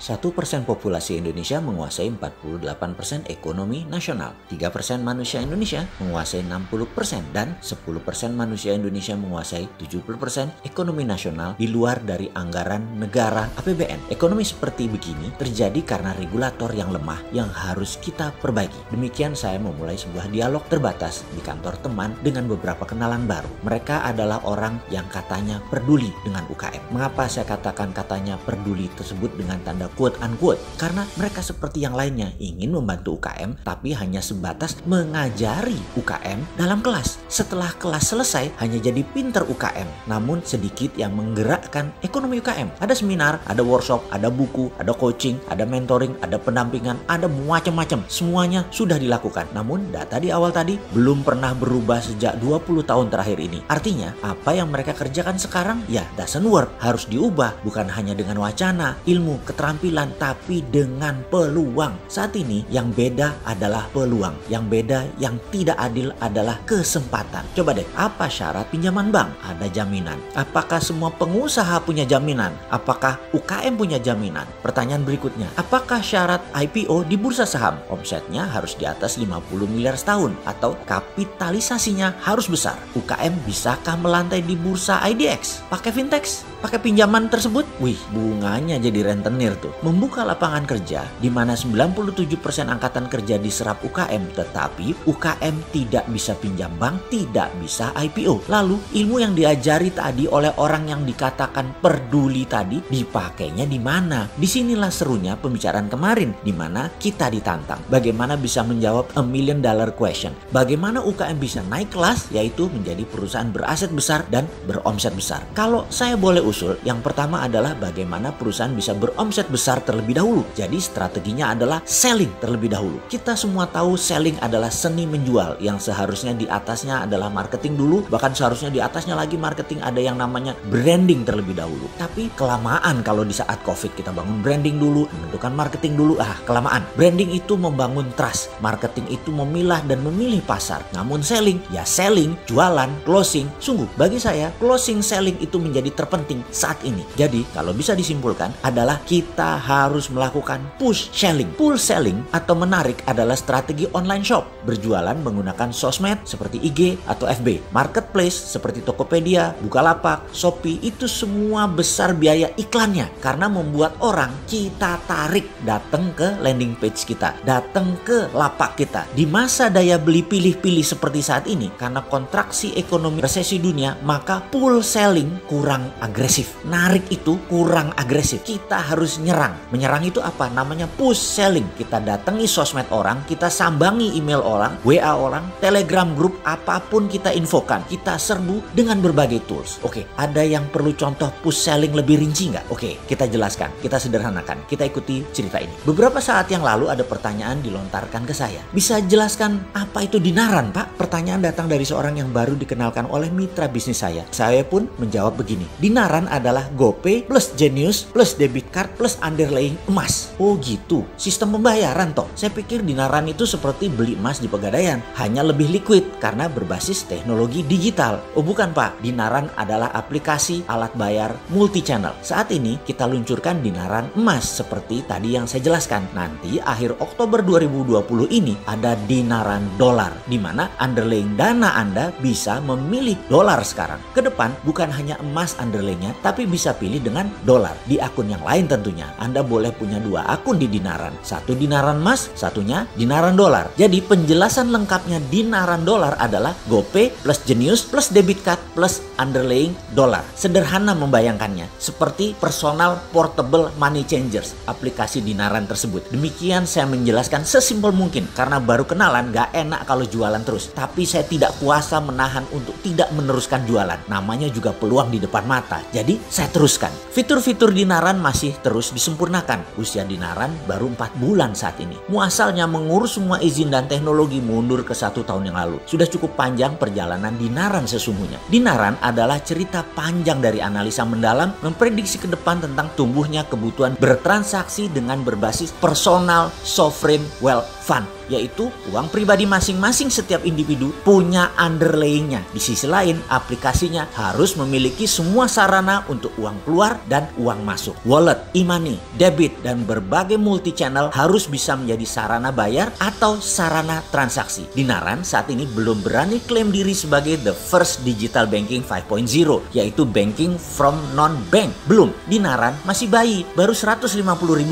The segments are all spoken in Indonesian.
1% populasi Indonesia menguasai 48% ekonomi nasional. 3% manusia Indonesia menguasai 60% dan 10% manusia Indonesia menguasai 70% ekonomi nasional di luar dari anggaran negara APBN. Ekonomi seperti begini terjadi karena regulator yang lemah yang harus kita perbaiki. Demikian saya memulai sebuah dialog terbatas di kantor teman dengan beberapa kenalan baru. Mereka adalah orang yang katanya peduli dengan UKM. Mengapa saya katakan katanya peduli tersebut dengan tanda quote unquote? Karena mereka seperti yang lainnya ingin membantu UKM tapi hanya sebatas mengajari UKM dalam kelas. Setelah kelas selesai hanya jadi pinter UKM, namun sedikit yang menggerakkan ekonomi UKM. Ada seminar, ada workshop, ada buku, ada coaching, ada mentoring, ada pendampingan, ada macam-macam. Semuanya sudah dilakukan. Namun data di awal tadi belum pernah berubah sejak 20 tahun terakhir ini. Artinya apa yang mereka kerjakan sekarang ya doesn't work. Harus diubah, bukan hanya dengan wacana, ilmu, keterampilan, tapi dengan peluang. Saat ini yang beda adalah peluang. Yang beda, yang tidak adil adalah kesempatan. Coba deh, apa syarat pinjaman bank? Ada jaminan. Apakah semua pengusaha punya jaminan? Apakah UKM punya jaminan? Pertanyaan berikutnya, apakah syarat IPO di bursa saham? Omsetnya harus di atas 50 miliar setahun atau kapitalisasinya harus besar. UKM bisakah melantai di bursa IDX? Pakai fintech? Pakai pinjaman tersebut? Wih, bunganya jadi rentenir tuh. Membuka lapangan kerja di mana 97% angkatan kerja diserap UKM, tetapi UKM tidak bisa pinjam bank, tidak bisa IPO. Lalu ilmu yang diajari tadi oleh orang yang dikatakan peduli tadi dipakainya di mana? Disinilah serunya pembicaraan kemarin di mana kita ditantang. Bagaimana bisa menjawab $1 million question? Bagaimana UKM bisa naik kelas, yaitu menjadi perusahaan beraset besar dan beromset besar? Kalau saya boleh usul, yang pertama adalah bagaimana perusahaan bisa beromset besar terlebih dahulu. Jadi strateginya adalah selling terlebih dahulu. Kita semua tahu selling adalah seni menjual, yang seharusnya di atasnya adalah marketing dulu, bahkan seharusnya di atasnya lagi marketing ada yang namanya branding terlebih dahulu. Tapi kelamaan kalau di saat COVID kita bangun branding dulu, menentukan marketing dulu, kelamaan. Branding itu membangun trust, marketing itu memilah dan memilih pasar. Namun selling, ya selling, jualan, closing. Sungguh bagi saya closing selling itu menjadi terpenting saat ini. Jadi kalau bisa disimpulkan adalah kita harus melakukan push selling. Pull selling atau menarik adalah strategi online shop. Berjualan menggunakan sosmed seperti IG atau FB. Marketplace seperti Tokopedia, Bukalapak, Shopee, itu semua besar biaya iklannya. Karena membuat orang kita tarik datang ke landing page kita, datang ke lapak kita. Di masa daya beli pilih-pilih seperti saat ini, karena kontraksi ekonomi resesi dunia, maka pull selling kurang agresif. Narik itu kurang agresif. Kita harus nyerang. Menyerang itu apa? Namanya push selling. Kita datangi sosmed orang, kita sambangi email orang, WA orang, Telegram grup, apapun kita infokan. Kita serbu dengan berbagai tools. Oke, ada yang perlu contoh push selling lebih rinci nggak? Oke, kita jelaskan, kita sederhanakan. Kita ikuti cerita ini. Beberapa saat yang lalu ada pertanyaan dilontarkan ke saya. Bisa jelaskan apa itu dinaran, Pak? Pertanyaan datang dari seorang yang baru dikenalkan oleh mitra bisnis saya. Saya pun menjawab begini. Dinaran adalah GoPay plus Genius plus debit card plus underlying emas. Oh gitu, sistem pembayaran toh. Saya pikir dinaran itu seperti beli emas di Pegadaian, hanya lebih liquid karena berbasis teknologi digital. Oh bukan Pak, dinaran adalah aplikasi alat bayar multi channel. Saat ini kita luncurkan dinaran emas seperti tadi yang saya jelaskan. Nanti akhir Oktober 2020 ini ada dinaran dolar, di mana underlying dana Anda bisa memilih dolar sekarang. Ke depan bukan hanya emas underlyingnya, tapi bisa pilih dengan dolar di akun yang lain tentunya. Anda boleh punya 2 akun di dinaran, satu dinaran emas, satunya dinaran dolar. Jadi penjelasan lengkapnya dinaran dolar adalah GoPay plus Genius plus debit card plus underlying dolar. Sederhana membayangkannya, seperti personal portable money changers aplikasi dinaran tersebut. Demikian saya menjelaskan sesimpel mungkin, karena baru kenalan gak enak kalau jualan terus. Tapi saya tidak kuasa menahan untuk tidak meneruskan jualan. Namanya juga peluang di depan mata. Jadi saya teruskan. Fitur-fitur dinaran masih terus disempurnakan. Usia dinaran baru 4 bulan saat ini. Muasalnya mengurus semua izin dan teknologi mundur ke 1 tahun yang lalu. Sudah cukup panjang perjalanan dinaran sesungguhnya. Dinaran adalah cerita panjang dari analisa mendalam memprediksi ke depan tentang tumbuhnya kebutuhan bertransaksi dengan berbasis personal sovereign wealth fund. yaitu uang pribadi masing-masing setiap individu punya underlayingnya. Di sisi lain, aplikasinya harus memiliki semua sarana untuk uang keluar dan uang masuk. Wallet, e-money, debit, dan berbagai multi-channel harus bisa menjadi sarana bayar atau sarana transaksi. Dinaran saat ini belum berani klaim diri sebagai the first digital banking 5.0, yaitu banking from non-bank. Belum, Dinaran masih bayi, baru 150.000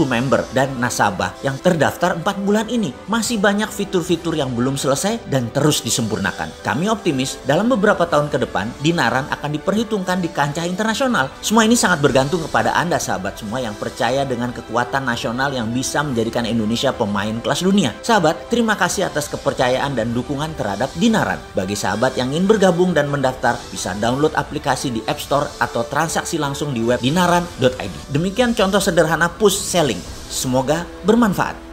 member dan nasabah yang terdaftar 4 bulan ini. Masih banyak fitur-fitur yang belum selesai dan terus disempurnakan. Kami optimis dalam beberapa tahun ke depan, Dinaran akan diperhitungkan di kancah internasional. Semua ini sangat bergantung kepada Anda sahabat semua yang percaya dengan kekuatan nasional yang bisa menjadikan Indonesia pemain kelas dunia. Sahabat, terima kasih atas kepercayaan dan dukungan terhadap Dinaran. Bagi sahabat yang ingin bergabung dan mendaftar, bisa download aplikasi di App Store atau transaksi langsung di web dinaran.id. Demikian contoh sederhana push selling. Semoga bermanfaat.